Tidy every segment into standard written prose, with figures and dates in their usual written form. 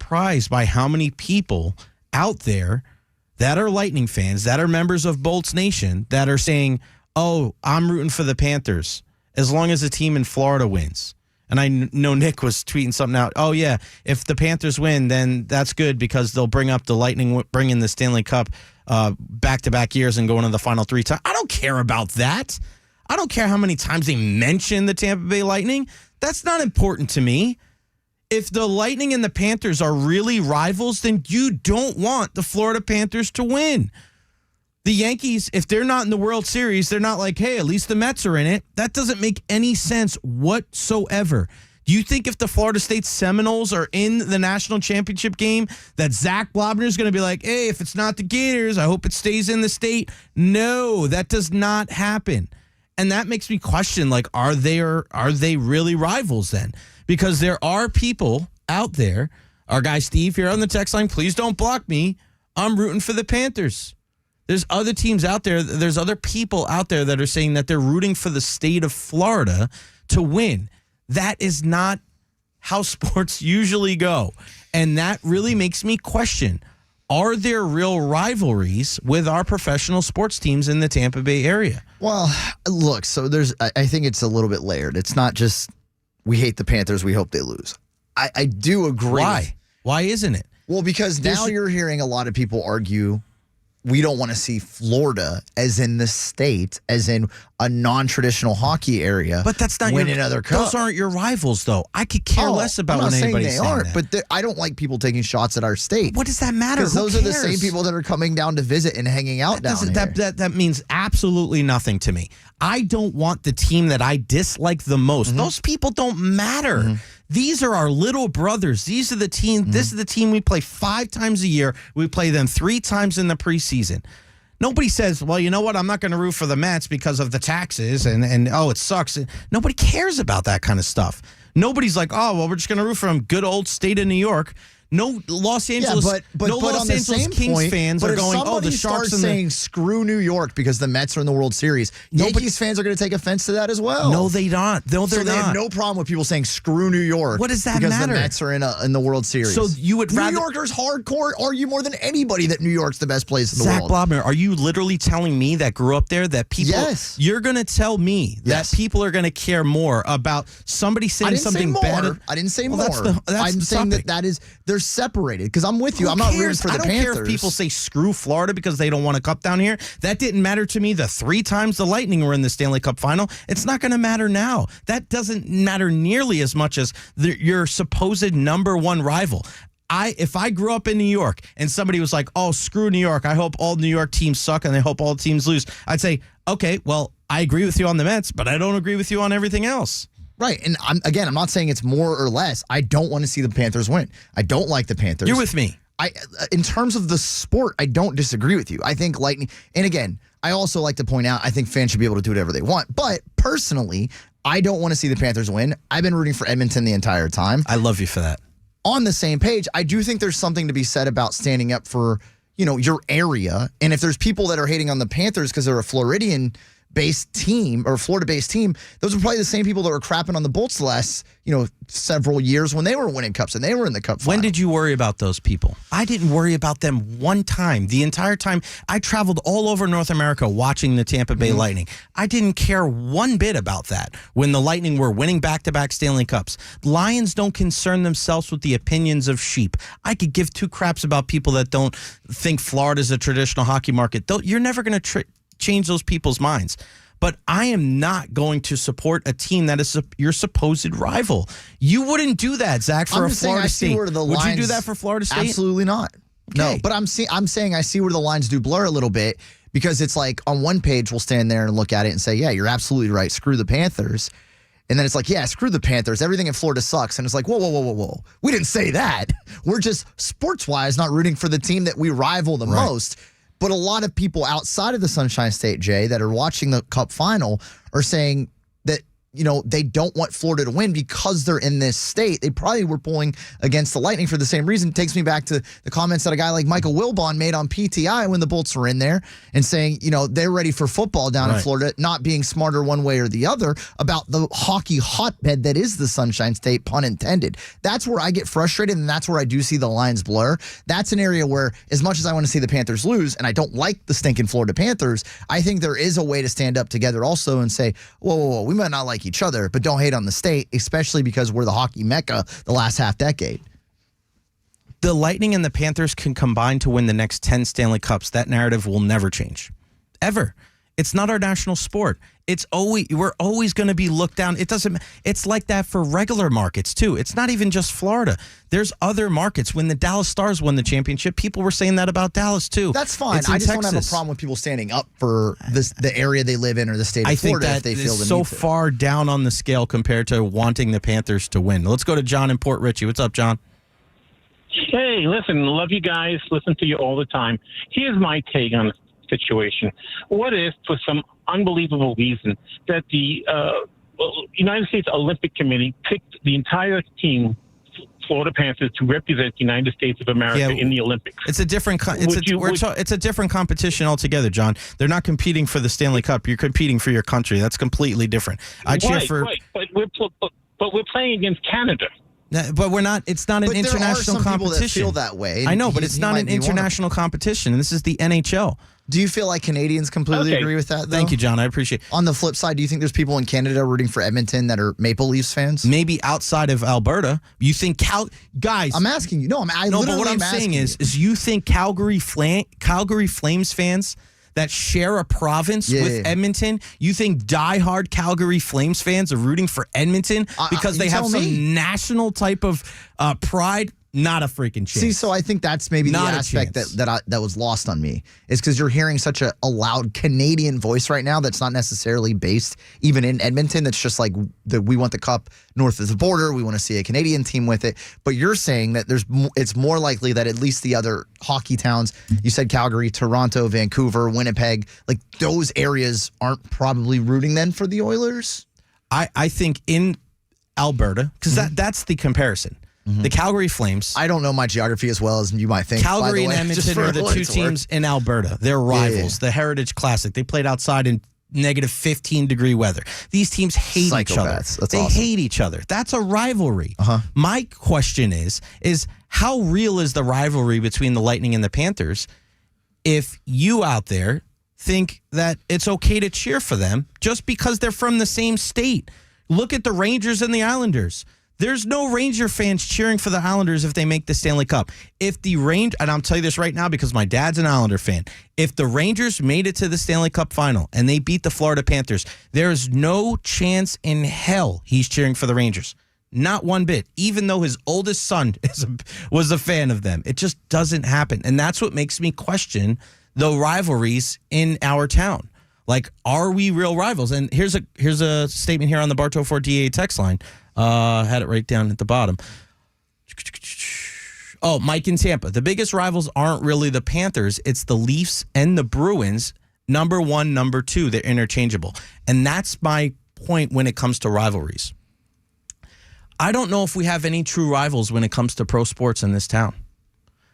surprised by how many people out there that are Lightning fans, that are members of Bolts Nation, that are saying, oh, I'm rooting for the Panthers as long as the team in Florida wins. And I know Nick was tweeting something out. Oh, yeah, if the Panthers win, then that's good because they'll bring up the Lightning, bring in the Stanley Cup back-to-back years and go into the final 3 times. I don't care about that. I don't care how many times they mention the Tampa Bay Lightning. That's not important to me. If the Lightning and the Panthers are really rivals, then you don't want the Florida Panthers to win. The Yankees, if they're not in the World Series, they're not like, hey, at least the Mets are in it. That doesn't make any sense whatsoever. Do you think if the Florida State Seminoles are in the national championship game that Zach Blobner is going to be like, hey, if it's not the Gators, I hope it stays in the state? No, that does not happen. And that makes me question, like, are they really rivals then? Because there are people out there, our guy Steve here on the text line, please don't block me. I'm rooting for the Panthers. There's other teams out there. There's other people out there that are saying that they're rooting for the state of Florida to win. That is not how sports usually go. And that really makes me question, are there real rivalries with our professional sports teams in the Tampa Bay area? Well, look, so I think it's a little bit layered. It's not just we hate the Panthers, we hope they lose. I do agree. Why? Why isn't it? Well, because now you're hearing a lot of people argue we don't want to see Florida, as in the state, as in a non-traditional hockey area, but that's not win another cup. Those aren't your rivals, though. I could care less about when anybody's saying they aren't, but I don't like people taking shots at our state. What does that matter? Because those are the same people that are coming down to visit and hanging out down here. That means absolutely nothing to me. I don't want the team that I dislike the most. Mm-hmm. Those people don't matter. Mm-hmm. These are our little brothers. These are the team. Mm-hmm. This is the team we play 5 times a year. We play them 3 times in the preseason. Nobody says, well, you know what? I'm not going to root for the Mets because of the taxes and it sucks. Nobody cares about that kind of stuff. Nobody's like, oh, well, we're just going to root for them. Good old state of New York. No Los Angeles, but Los on the Angeles same Kings point, fans are going, oh, the Sharks are saying screw New York because the Mets are in the World Series. Yankees fans are going to take offense to that as well. No, they don't. No, they're so they not. have no problem with people saying screw New York. What does that because matter? Because the Mets are in the World Series. So you would rather New Yorkers hardcore argue more than anybody that New York's the best place in the Zach world. Blobner, are you literally telling me that grew up there that people? Yes. You're going to tell me that people are going to care more about somebody saying something bad? I didn't say more. That's I'm saying topic. that is they're separated. Because I'm with you. I'm not rooting for the Panthers. I don't care if people say screw Florida because they don't want a cup down here. That didn't matter to me the 3 times the Lightning were in the Stanley Cup Final. It's not going to matter now. That doesn't matter nearly as much as your supposed number 1 rival. If I grew up in New York and somebody was like, oh, screw New York, I hope all New York teams suck and I hope all teams lose, I'd say, okay, well, I agree with you on the Mets, but I don't agree with you on everything else. Right. And I'm not saying it's more or less. I don't want to see the Panthers win. I don't like the Panthers. You're with me. In terms of the sport, I don't disagree with you. I think Lightning, and again, I also like to point out, I think fans should be able to do whatever they want. But personally, I don't want to see the Panthers win. I've been rooting for Edmonton the entire time. I love you for that. On the same page, I do think there's something to be said about standing up for, your area. And if there's people that are hating on the Panthers because they're a Floridian-based team or Florida-based team, those are probably the same people that were crapping on the Bolts the last, several years when they were winning cups and they were in the Cup Final. When did you worry about those people? I didn't worry about them one time. The entire time I traveled all over North America watching the Tampa Bay Lightning. I didn't care one bit about that when the Lightning were winning back-to-back Stanley Cups. Lions don't concern themselves with the opinions of sheep. I could give 2 craps about people that don't think Florida's a traditional hockey market. You're never going to change those people's minds. But I am not going to support a team that is your supposed rival. You wouldn't do that, Zach, for a Florida State. Would you do that for Florida State? Absolutely not. Okay. No, but I'm saying I see where the lines do blur a little bit because it's like on one page we'll stand there and look at it and say, yeah, you're absolutely right. Screw the Panthers. And then it's like, yeah, screw the Panthers. Everything in Florida sucks. And it's like, whoa. We didn't say that. We're just sports-wise not rooting for the team that we rival the most. But a lot of people outside of the Sunshine State, Jay, that are watching the Cup Final are saying that they don't want Florida to win because they're in this state. They probably were pulling against the Lightning for the same reason. It takes me back to the comments that a guy like Michael Wilbon made on PTI when the Bolts were in there and saying, they're ready for football down in Florida, not being smarter one way or the other about the hockey hotbed that is the Sunshine State, pun intended. That's where I get frustrated, and that's where I do see the lines blur. That's an area where, as much as I want to see the Panthers lose, and I don't like the stinking Florida Panthers, I think there is a way to stand up together also and say, whoa, we might not like each other, but don't hate on the state, especially because we're the hockey mecca the last half decade. The Lightning and the Panthers can combine to win the next 10 Stanley Cups. That narrative will never change. Ever. It's not our national sport. We're always going to be looked down. It's like that for regular markets too. It's not even just Florida. There's other markets. When the Dallas Stars won the championship, people were saying that about Dallas too. That's fine. I just don't have a problem with people standing up for the area they live in or the state of Florida if they feel the need to. I think that is so far down on the scale compared to wanting the Panthers to win. Let's go to John in Port Richey. What's up, John? Hey, listen, love you guys. Listen to you all the time. Here's my take on the situation. What if, for some unbelievable reason, that the United States Olympic Committee picked the entire team, Florida Panthers, to represent the United States of America in the Olympics? It's a different. It's a different competition altogether, John. They're not competing for the Stanley Cup. You're competing for your country. That's completely different. Cheer for. Right, but we're playing against Canada. But we're not. It's not an international competition. There are some people that feel that way. I know, but it's not an international competition. This is the NHL. Do you feel like Canadians completely agree with that, though? Thank you, John. I appreciate it. On the flip side, do you think there's people in Canada rooting for Edmonton that are Maple Leafs fans? Maybe outside of Alberta. You think guys? I'm asking you. No, but what I'm saying is you think Calgary Flames fans that share a province with Edmonton, you think diehard Calgary Flames fans are rooting for Edmonton because they have some national type of pride? Not a freaking chance. See, so I think that's maybe the aspect that was lost on me, is because you're hearing such a loud Canadian voice right now that's not necessarily based even in Edmonton. That's just like we want the cup north of the border. We want to see a Canadian team with it. But you're saying that it's more likely that at least the other hockey towns, you said Calgary, Toronto, Vancouver, Winnipeg, like those areas aren't probably rooting then for the Oilers? I think in Alberta, because that's the comparison. The Calgary Flames. I don't know my geography as well as you might think. Calgary and Edmonton are the two teams in Alberta. They're rivals. The Heritage Classic. They played outside in negative 15-degree weather. These teams hate each other. That's they awesome. hate each other. That's a rivalry. My question is how real is the rivalry between the Lightning and the Panthers if you out there think that it's okay to cheer for them just because they're from the same state? Look at the Rangers and the Islanders. There's no Ranger fans cheering for the Islanders if they make the Stanley Cup. If the and I'll tell you this right now because my dad's an Islander fan. If the Rangers made it to the Stanley Cup Final and they beat the Florida Panthers, there's no chance in hell he's cheering for the Rangers. Not one bit. Even though his oldest son was a fan of them. It just doesn't happen. And that's what makes me question the rivalries in our town. Like, are we real rivals? And here's a statement here on the Bartow 4 DA text line. Had it right down at the bottom. Oh, Mike in Tampa. The biggest rivals aren't really the Panthers. It's the Leafs and the Bruins. Number one, number two. They're interchangeable. And that's my point when it comes to rivalries. I don't know if we have any true rivals when it comes to pro sports in this town.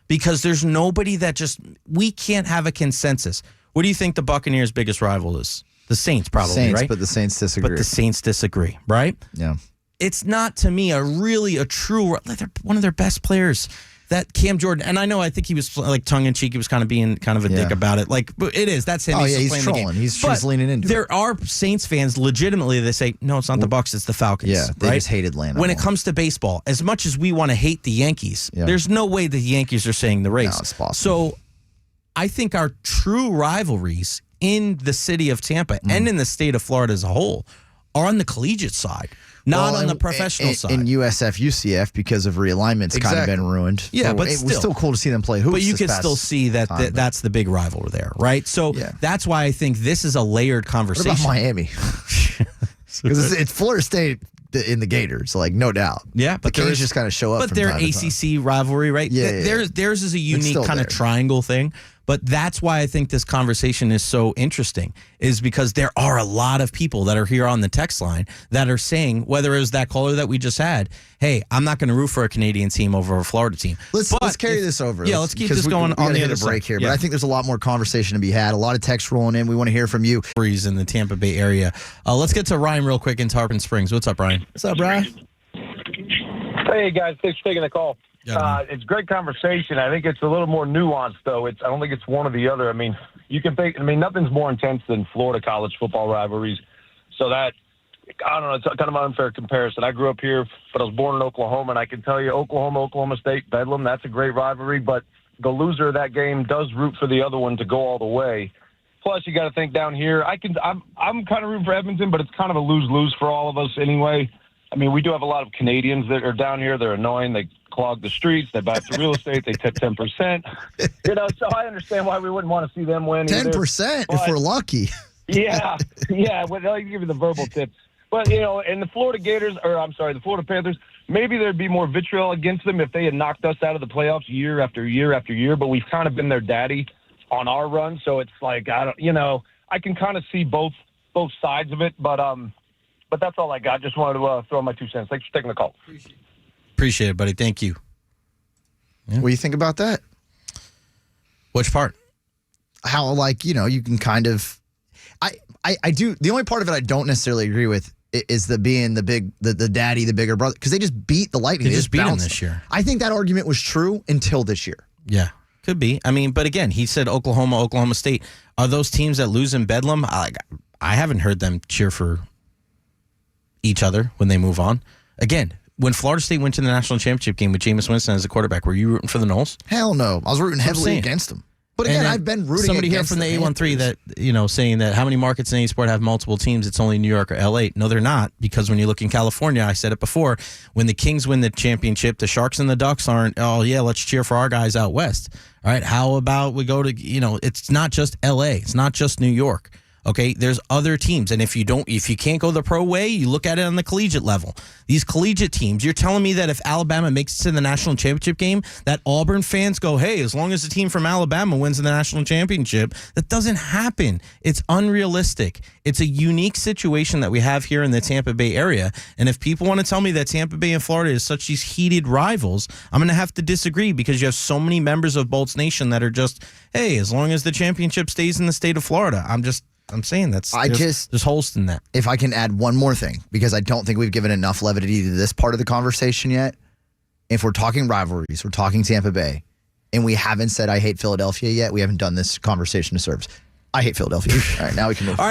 Because there's nobody that we can't have a consensus. What do you think the Buccaneers' biggest rival is? The Saints, probably, right? But the Saints disagree. But the Saints disagree, right? Yeah. It's not, to me, a true, one of their best players, that Cam Jordan. And I think he was like tongue-in-cheek. He was kind of being kind of a dick about it. Like, but it is. That's him. Oh, he's trolling. He's leaning into it. There are Saints fans, legitimately, they say, no, it's not the Bucs, it's the Falcons. Yeah, they just hated Lando. When it comes to baseball, as much as we want to hate the Yankees, there's no way the Yankees are saying the race. No, it's possible. So I think our true rivalries in the city of Tampa and in the state of Florida as a whole are on the collegiate side. Not on the professional side. In USF, UCF, because of realignment's kind of been ruined. Yeah, but it was still cool to see them play hoops. But you can still see that's the big rival there, right? So that's why I think this is a layered conversation. What about Miami? Because it's Florida State in the Gators, like, no doubt. Yeah, but the Canes just kind of show up. But their ACC rivalry, right? Yeah, theirs is a unique kind of triangle thing. But that's why I think this conversation is so interesting, is because there are a lot of people that are here on the text line that are saying, whether it was that caller that we just had, hey, I'm not going to root for a Canadian team over a Florida team. Let's carry this over. Yeah, let's keep this going on the other break side here. Yeah. But I think there's a lot more conversation to be had. A lot of texts rolling in. We want to hear from you. In the Tampa Bay area. Let's get to Ryan real quick in Tarpon Springs. What's up, Ryan? What's up, Brian? Hey, guys. Thanks for taking the call. Yeah, it's great conversation. I think it's a little more nuanced, though. I don't think it's one or the other. I mean, you can think. I mean, nothing's more intense than Florida college football rivalries. So that, I don't know, it's kind of an unfair comparison. I grew up here, but I was born in Oklahoma, and I can tell you, Oklahoma State, Bedlam, that's a great rivalry. But the loser of that game does root for the other one to go all the way. Plus, you got to think down here. I'm kind of rooting for Edmonton, but it's kind of a lose-lose for all of us anyway. I mean, we do have a lot of Canadians that are down here. They're annoying. They clog the streets. They buy up the real estate. They tip 10%. So I understand why we wouldn't want to see them win. 10% if we're lucky. Yeah. Well, they'll give you the verbal tips. But, and the Florida the Florida Panthers, maybe there'd be more vitriol against them if they had knocked us out of the playoffs year after year after year. But we've kind of been their daddy on our run. So it's like, I can kind of see both sides of it. But that's all I got. Just wanted to throw my 2 cents. Thanks for taking the call. Appreciate it, buddy. Thank you. Yeah. What do you think about that? Which part? How, you can kind of... I do... The only part of it I don't necessarily agree with is being the daddy, the bigger brother, because they just beat the Lightning. They just beat them this year. I think that argument was true until this year. Yeah, could be. I mean, but again, he said Oklahoma State. Are those teams that lose in Bedlam? I haven't heard them cheer for each other when they move on. Again, when Florida State went to the national championship game with Jameis Winston as the quarterback, were you rooting for the Noles? Hell no. I was rooting heavily against them. But again, I've been rooting somebody here from the A13 that, saying that how many markets in any sport have multiple teams? It's only New York or LA. No, they're not, because when you look in California, I said it before, when the Kings win the championship, the Sharks and the Ducks aren't, oh yeah, let's cheer for our guys out west. All right, how about we go to, it's not just LA, it's not just New York. Okay, there's other teams, and if you can't go the pro way, you look at it on the collegiate level. These collegiate teams, you're telling me that if Alabama makes it to the national championship game, that Auburn fans go, hey, as long as the team from Alabama wins the national championship, that doesn't happen. It's unrealistic. It's a unique situation that we have here in the Tampa Bay area, and if people want to tell me that Tampa Bay and Florida is such these heated rivals, I'm going to have to disagree, because you have so many members of Bolts Nation that are just, hey, as long as the championship stays in the state of Florida, I'm saying there's holes in that. If I can add one more thing, because I don't think we've given enough levity to this part of the conversation yet. If we're talking rivalries, we're talking Tampa Bay, and we haven't said I hate Philadelphia yet, we haven't done this conversation to service. I hate Philadelphia. All right, now we can move. All right.